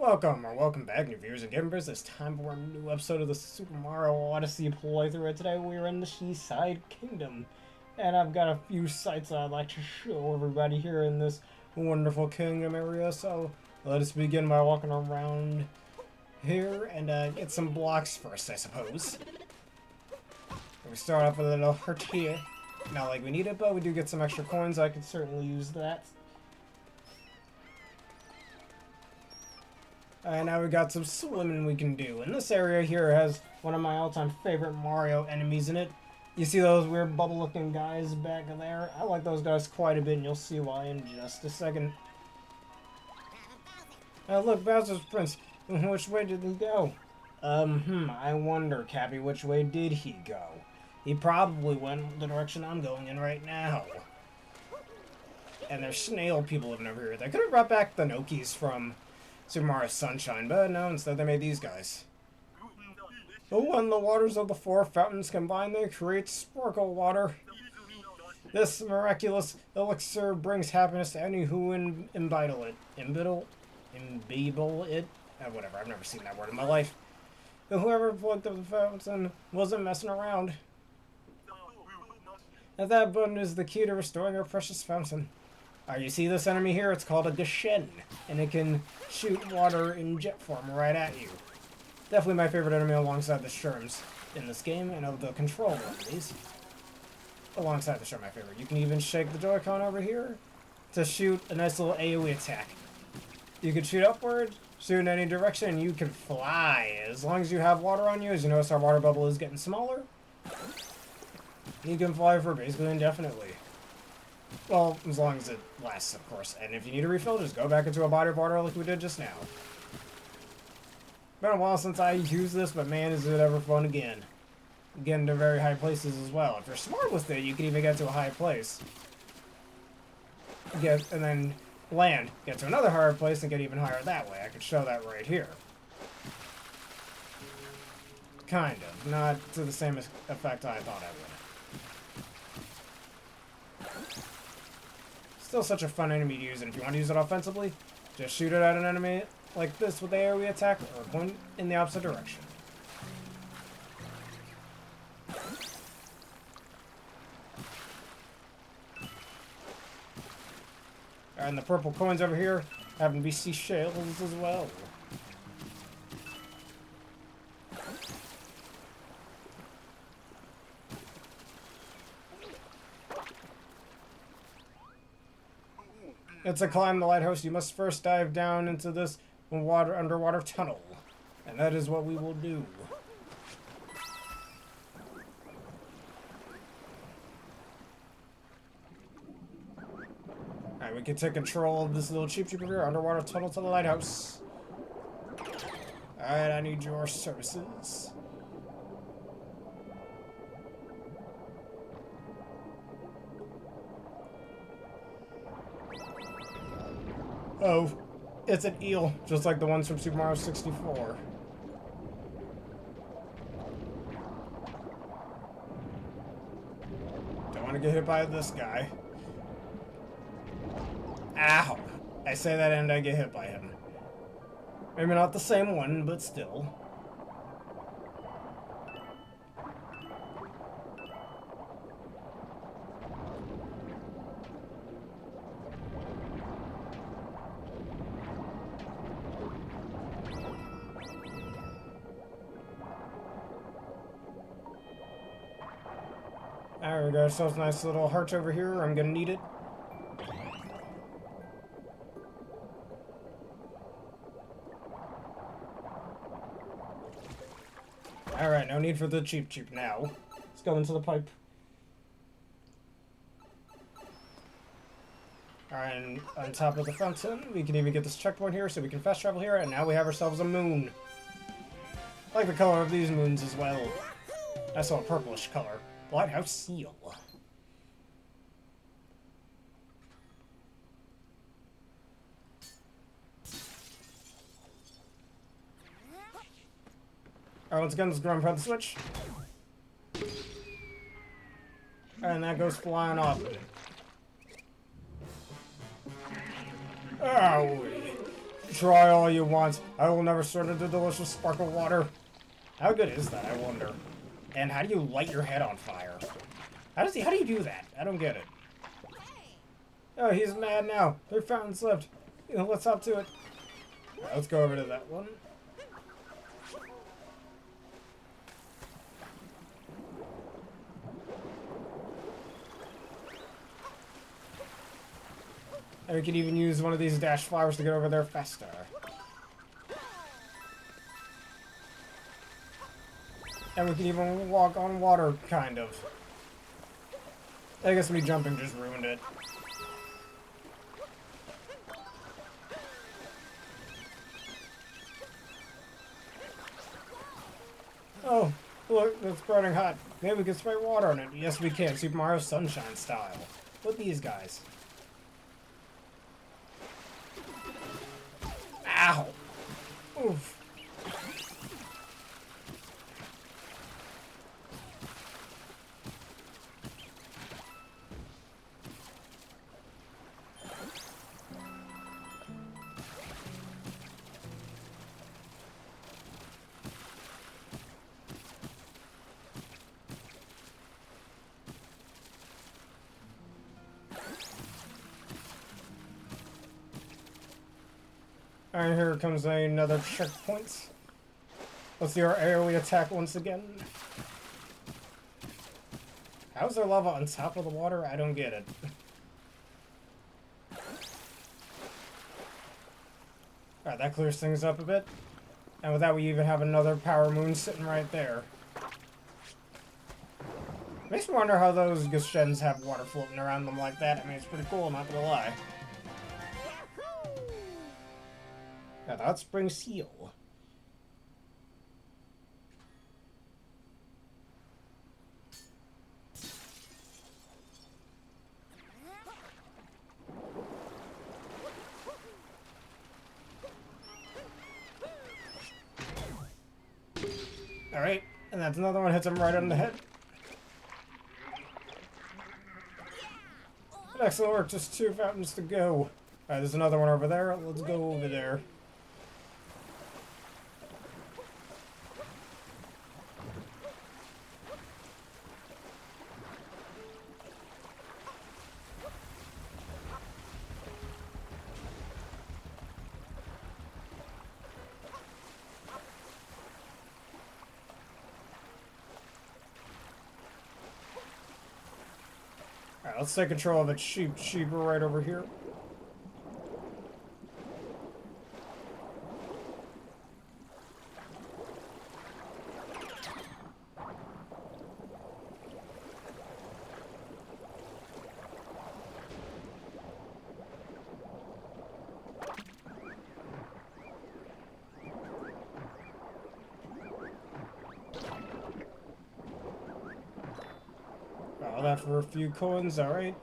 Welcome back, new viewers and gamers. It's time for a new episode of the Super Mario Odyssey playthrough. And today we're in the Seaside Kingdom. And I've got a few sights I'd like to show everybody here in this wonderful kingdom area. So let us begin by walking around here and get some blocks first, I suppose. We start off with a little heart here. Not like we need it, but we do get some extra coins. I could certainly use that. And now we got some swimming we can do. And this area here has one of my all-time favorite Mario enemies in it. You see those weird bubble-looking guys back there? I like those guys quite a bit, and you'll see why in just a second. Look, Bowser's Prince. Which way did he go? I wonder, Cappy, which way did he go? He probably went the direction I'm going in right now. And there's snail people living over here. They could have brought back the Nokis from Super Mario Sunshine, but no, instead they made these guys. Oh, when the waters of the four fountains combine, they create sparkle water. This miraculous elixir brings happiness to any who imbibe it. Imbibe it? Whatever, I've never seen that word in my life. But whoever plugged up the fountain wasn't messing around. And that button is the key to restoring our precious fountain. You see this enemy here? It's called a Gashen, and it can shoot water in jet form right at you. Definitely my favorite enemy alongside the Sherms in this game, and of the control enemies. Alongside the Sherm, my favorite. You can even shake the Joy-Con over here to shoot a nice little AoE attack. You can shoot upward, shoot in any direction, and you can fly. As long as you have water on you, as you notice our water bubble is getting smaller, you can fly for basically indefinitely. Well, as long as it lasts, of course. And if you need a refill, just go back into a body of water like we did just now. Been a while since I used this, but man, is it ever fun again. Getting to very high places as well. If you're smart with it, you can even get to a high place. And then land. Get to another higher place and get even higher that way. I could show that right here. Kind of. Not to the same effect I thought I would. Still such a fun enemy to use, and if you want to use it offensively, just shoot it at an enemy like this with the AoE attack, or point in the opposite direction. And the purple coins over here happen to be seashells as well. To climb the lighthouse, you must first dive down into this underwater tunnel. And that is what we will do. Alright, we can take control of this little cheap over here, underwater tunnel to the lighthouse. Alright, I need your services. Oh, it's an eel, just like the ones from Super Mario 64. Don't want to get hit by this guy. Ow! I say that and I get hit by him. Maybe not the same one, but still. Alright, we got ourselves a nice little heart over here. I'm gonna need it. Alright, no need for the cheap now. Let's go into the pipe. Alright, and on top of the fountain, we can even get this checkpoint here so we can fast travel here, and now we have ourselves a moon. I like the color of these moons as well. Nice little purplish color. Lighthouse seal. Alright, once again, let's go and press the switch. And that goes flying off. Oh, Try all you want. I will never surrender to delicious sparkle water. How good is that, I wonder? And how do you light your head on fire? How do you do that? I don't get it. Oh, he's mad now. 3 fountains left. You know, let's hop to it. Alright, let's go over to that one. And we could even use one of these dash flowers to get over there faster. And we can even walk on water, kind of. I guess me jumping just ruined it. Oh, look, it's burning hot. Maybe we can spray water on it. Yes, we can. Super Mario Sunshine style. Look at these guys. Ow! Oof. Alright, here comes another checkpoint. Let's see our AoE attack once again. How's there lava on top of the water? I don't get it. Alright, that clears things up a bit. And with that, we even have another power moon sitting right there. Makes me wonder how those Gushens have water floating around them like that. I mean, it's pretty cool, not gonna lie. Yeah, that's Spring Seal. Alright, and that's another one hits him right on the head. Excellent work, just 2 fountains to go. Alright, there's another one over there. Let's go over there. Alright, let's take control of its sheep right over here. All that for a few coins, alright.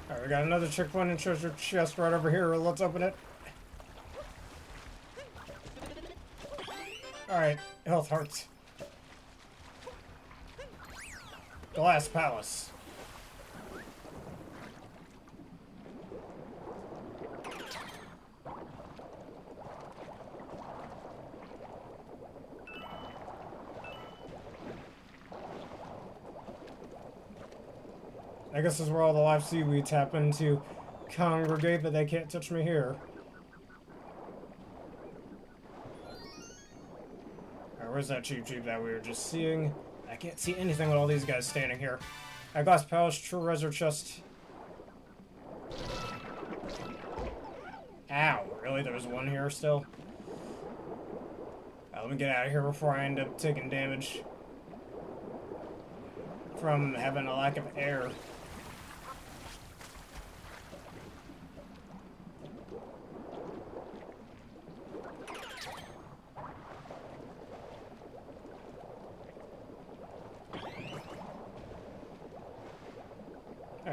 Alright, we got another checkpoint and treasure chest right over here. Let's open it. Alright, health hearts. Glass Palace. I guess this is where all the live seaweeds happen to congregate, but they can't touch me here. Where's that cheap that we were just seeing? I can't see anything with all these guys standing here. Glass Palace, treasure chest. Ow, really? There was one here still? Let me get out of here before I end up taking damage from having a lack of air.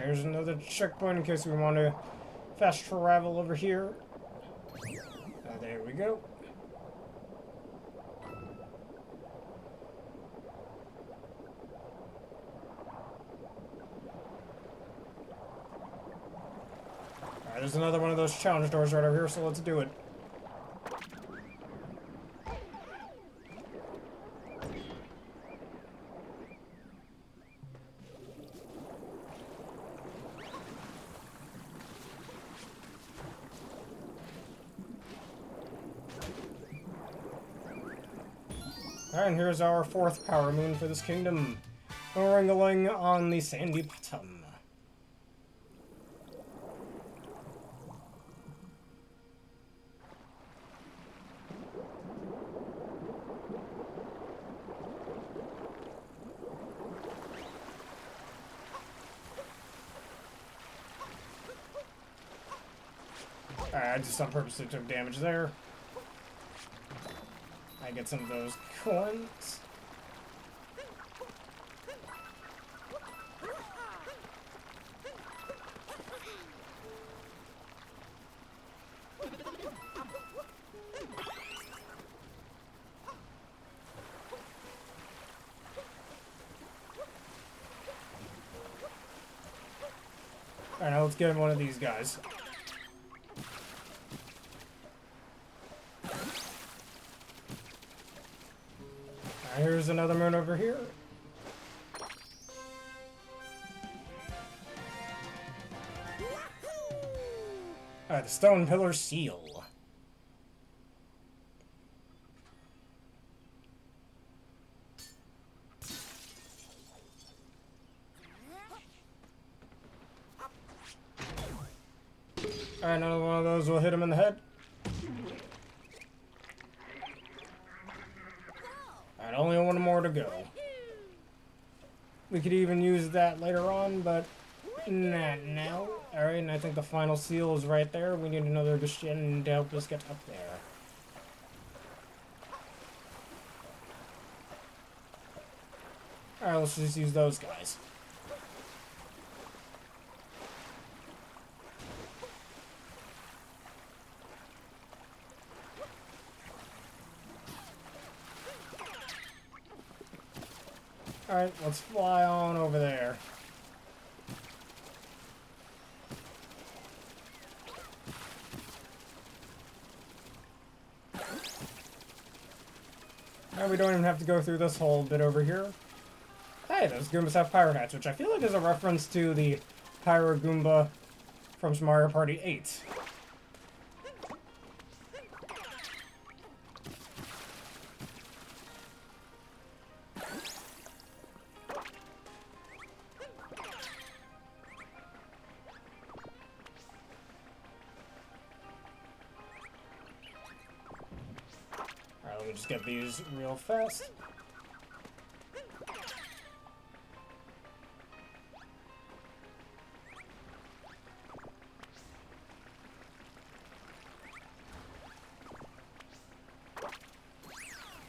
Alright, here's another checkpoint in case we want to fast travel over here. There we go. Alright, there's another one of those challenge doors right over here, so let's do it. Alright, and here's our 4th power moon for this kingdom. Wrangling on the sandy bottom. Alright, just on purpose it took damage there. I get some of those coins. Alright, now let's get one of these guys. Here's another moon over here. Alright, the stone pillar seal. Alright, another one of those will hit him in the head. Alright, only one more to go. We could even use that later on, but not now. Alright, and I think the final seal is right there. We need another Gashin to help us get up there. Alright, let's just use those guys. Alright, let's fly on over there. Now we don't even have to go through this whole bit over here. Hey, those Goombas have Pyro Hats, which I feel like is a reference to the Pyro Goomba from Mario Party 8. Let me just get these real fast.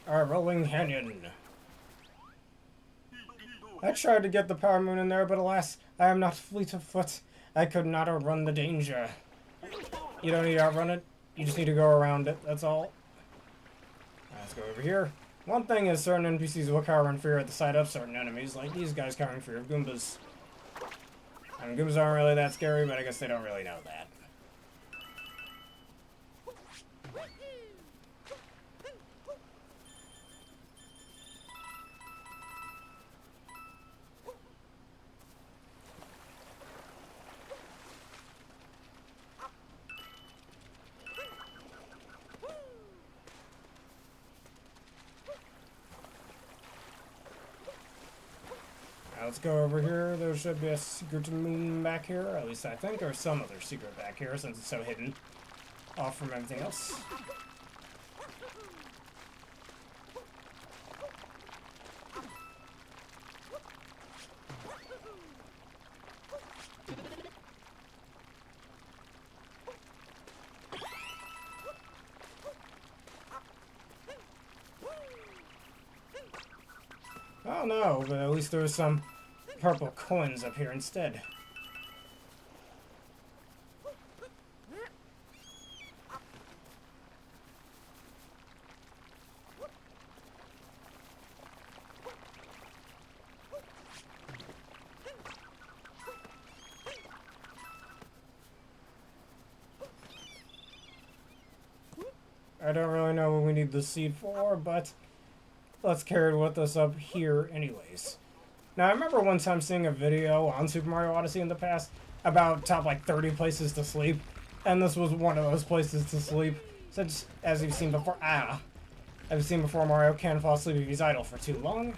Alright, Rolling Canyon. I tried to get the Power Moon in there, but alas, I am not fleet of foot. I could not outrun the danger. You don't need to outrun it, you just need to go around it, that's all. Let's go over here. One thing is certain NPCs will cower in fear at the sight of certain enemies, like these guys cower in fear of Goombas. I mean, Goombas aren't really that scary, but I guess they don't really know that. Let's go over here. There should be a secret moon back here, at least I think, or some other secret back here since it's so hidden off from everything else. Oh no, but at least there's some purple coins up here instead. don't really know what we need the seed for, but let's carry it with us up here anyways. Now, I remember one time seeing a video on Super Mario Odyssey in the past about top like 30 places to sleep, and this was one of those places to sleep. Since, as you've seen before, Mario can fall asleep if he's idle for too long.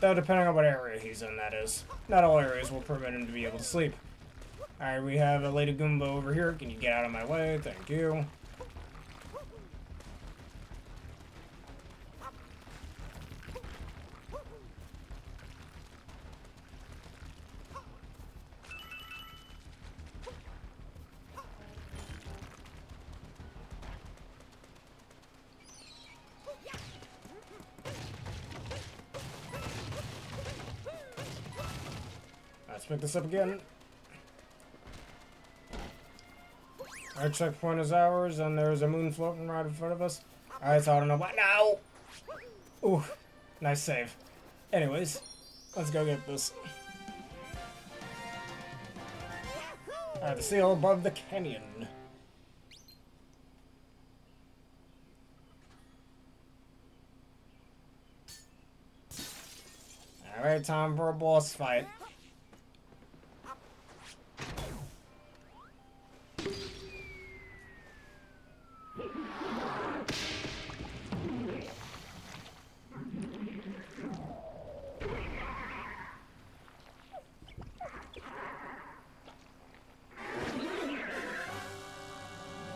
Though, depending on what area he's in, that is. Not all areas will permit him to be able to sleep. Alright, we have a Lady Goomba over here. Can you get out of my way? Thank you. Let's pick this up again. Our checkpoint is ours, and there's a moon floating right in front of us. Alright, so I don't know what. No! Ooh, nice save. Anyways, let's go get this. Alright, the seal above the canyon. Alright, time for a boss fight.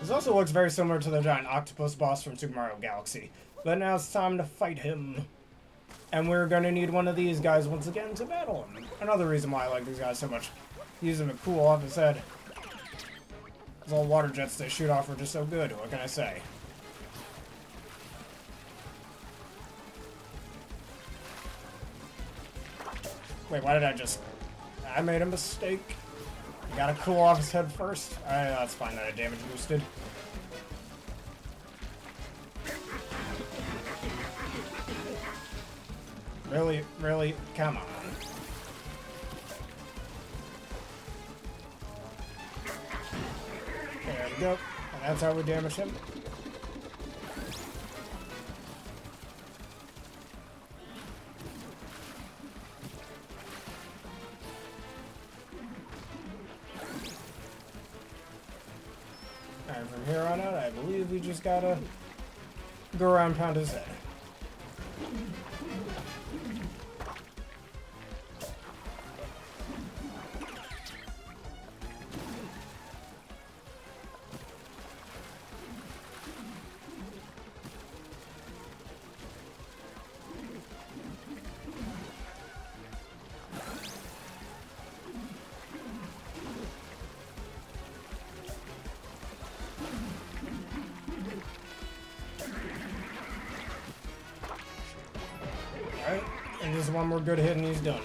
This also looks very similar to the giant octopus boss from Super Mario Galaxy. But now it's time to fight him. And we're going to need one of these guys once again to battle him. Another reason why I like these guys so much. Use them to cool off his head. Those old water jets they shoot off are just so good, what can I say? Wait, why did I made a mistake. You gotta cool off his head first. Alright, that's fine that I damage boosted. Really? Really? Come on. There we go. And that's how we damage him. Alright, from here on out, I believe we just gotta go around and pound his head. Alright, and just one more good hit and he's done.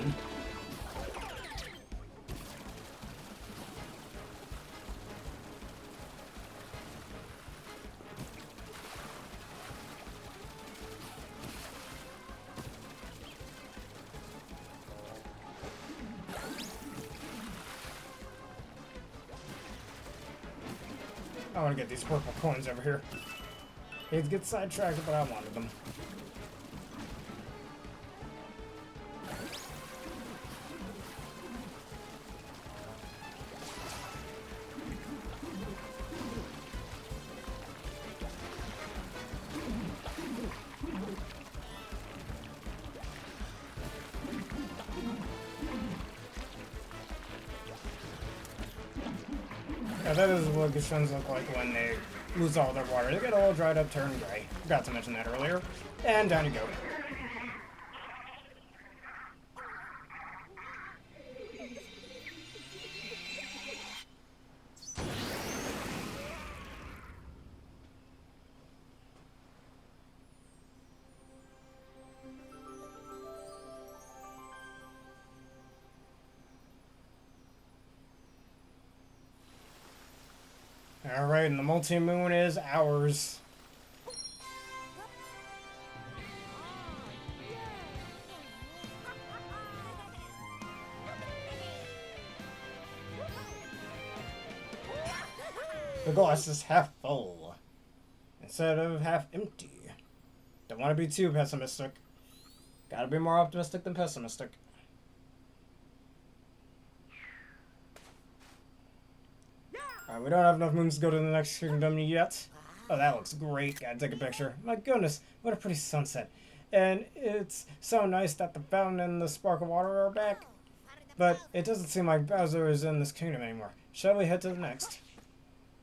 I want to get these purple coins over here. They'd get sidetracked, but I wanted them. Yeah, that is what Gashens look like when they lose all their water. They get all dried up, turn gray. Forgot to mention that earlier. And down you go. Alright, and the multi-moon is ours. The glass is half full. instead of half empty. Don't want to be too pessimistic. Gotta be more optimistic than pessimistic. Alright, we don't have enough moons to go to the next kingdom yet. Oh, that looks great. Gotta take a picture. My goodness, what a pretty sunset. And it's so nice that the fountain and the spark of water are back. But it doesn't seem like Bowser is in this kingdom anymore. Shall we head to the next?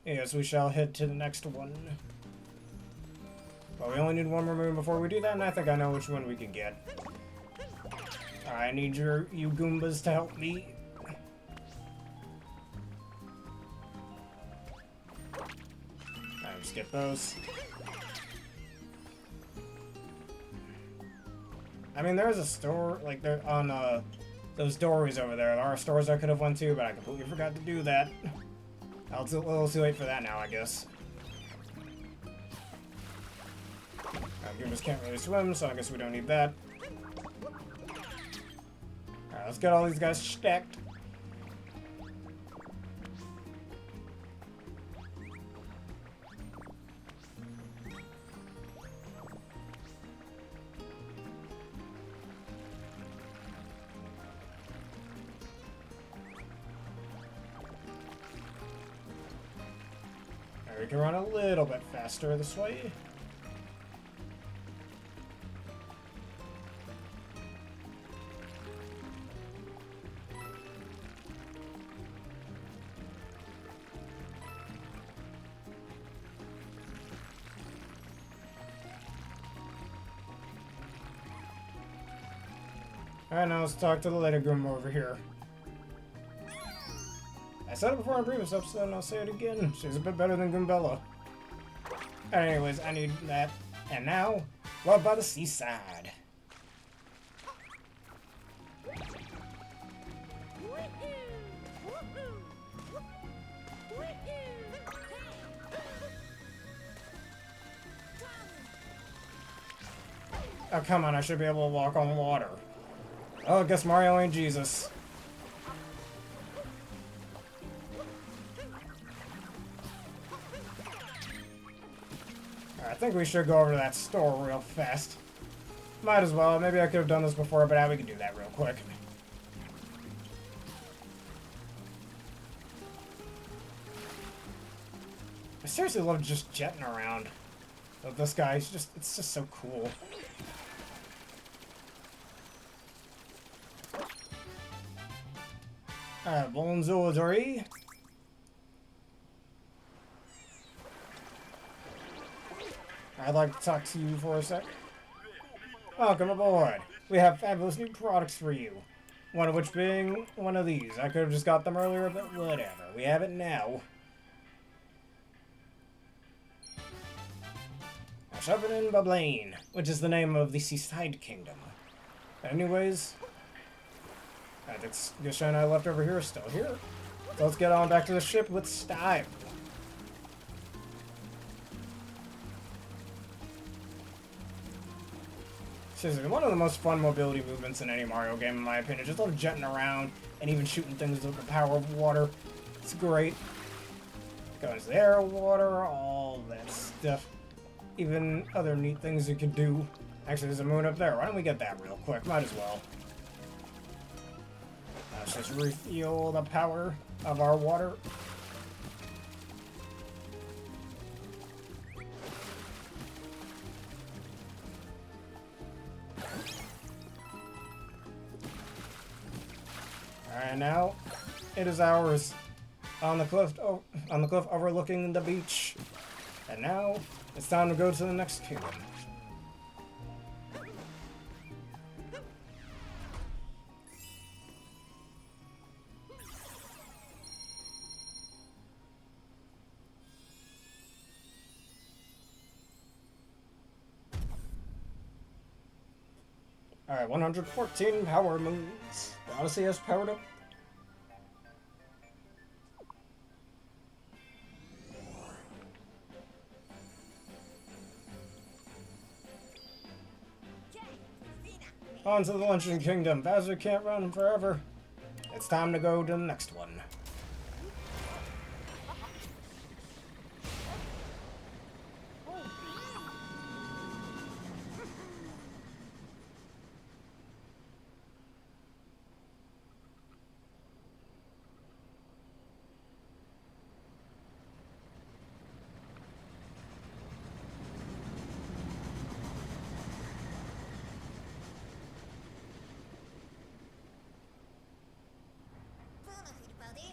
Yes, we shall head to the next one. But we only need one more moon before we do that, and I think I know which one we can get. Alright, I need you Goombas to help me. Alright, skip those. I mean, there's a store, like, there on, those doorways over there. There are stores I could have went to, but I completely forgot to do that. It's a little too late for that now, I guess. Goombas can't really swim, so I guess we don't need that. Alright, let's get all these guys stacked. We can run a little bit faster this way. Alright, now let's talk to the lady Goomba over here. I said it before in a previous episode, and I'll say it again. She's a bit better than Goombella. Anyways, I need that. And now, Love by the Seaside. Oh, come on, I should be able to walk on water. Oh, I guess Mario ain't Jesus. I think we should go over to that store real fast. Might as well. Maybe I could have done this before, but now we can do that real quick. I seriously love just jetting around with this guy. It's just so cool. Alright, bonjour, Dory. I'd like to talk to you for a sec. Welcome aboard. We have fabulous new products for you. One of which being one of these. I could have just got them earlier, but whatever. We have it now. Shopping in Bablaine, which is the name of the Seaside Kingdom. Anyways, the shine I left over here is still here. So let's get on back to the ship with style. Seriously, one of the most fun mobility movements in any Mario game, in my opinion. Just love jetting around and even shooting things with the power of water. It's great. Going into the air, water, all that stuff. Even other neat things you could do. Actually, there's a moon up there. Why don't we get that real quick? Might as well. Let's just refuel the power of our water. Alright, now it is ours on the cliff overlooking the beach. And now it's time to go to the next kingdom. Alright, 114 power moons. The Odyssey has powered up. On to the Luncheon Kingdom. Bowser can't run forever. It's time to go to the next one.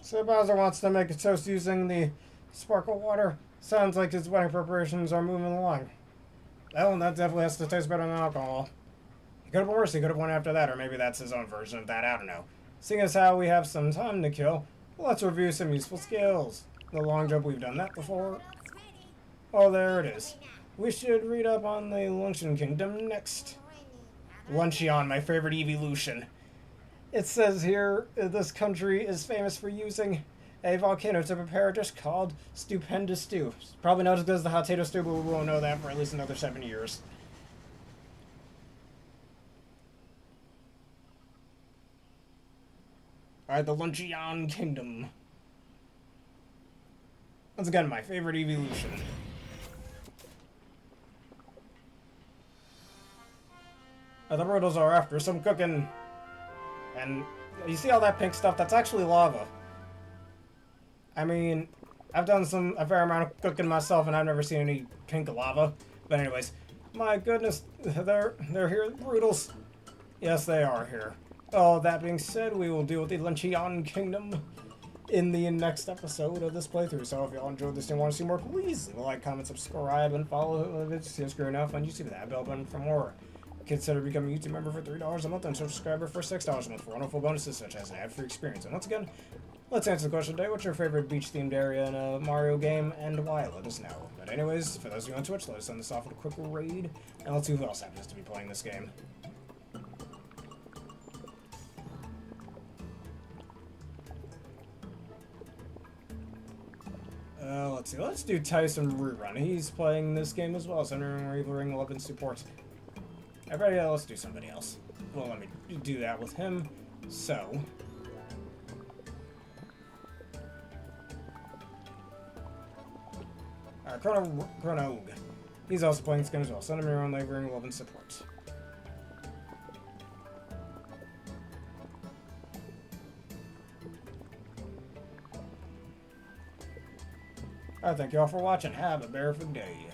So Bowser wants to make a toast using the sparkle water. Sounds like his wedding preparations are moving along. Well, that definitely has to taste better than alcohol. He could have been worse, he could have won after that, or maybe that's his own version of that, I don't know. Seeing as how we have some time to kill, let's review some useful skills. The long jump, we've done that before. Oh, there it is. We should read up on the Luncheon Kingdom next. Luncheon, my favorite evolution. It says here, this country is famous for using a volcano to prepare a dish called Stupendous Stew. Probably not as good as the hot potato stew, but we won't know that for at least another 7 years. Alright, the Luncheon Kingdom. Once again, my favorite evolution. The Riddles are after some cooking. And you see all that pink stuff? That's actually lava. I mean, I've done a fair amount of cooking myself, and I've never seen any pink lava. But anyways, my goodness, they're here, Riddles. Yes, they are here. Oh, that being said, we will deal with the Luncheon Kingdom in the next episode of this playthrough. So if y'all enjoyed this and want to see more, please leave a like, comment, subscribe, and follow if it's screwing enough on YouTube. That bell button for more. Consider becoming a YouTube member for $3 a month and subscriber for $6 a month for wonderful bonuses such as an ad-free experience. And once again, let's answer the question today. What's your favorite beach-themed area in a Mario game and why? Let us know. But anyways, for those of you on Twitch, let us send this off with a quick raid. And let's see who else happens to be playing this game. Let's see. Let's do Tyson Rerun. He's playing this game as well, so I'm delivering 11 support. Alright, yeah, let's do somebody else. Well, let me do that with him. So. Chronog. He's also playing this game as well. Send him your own laboring 11 support. Alright, thank you all for watching. Have a barefoot day.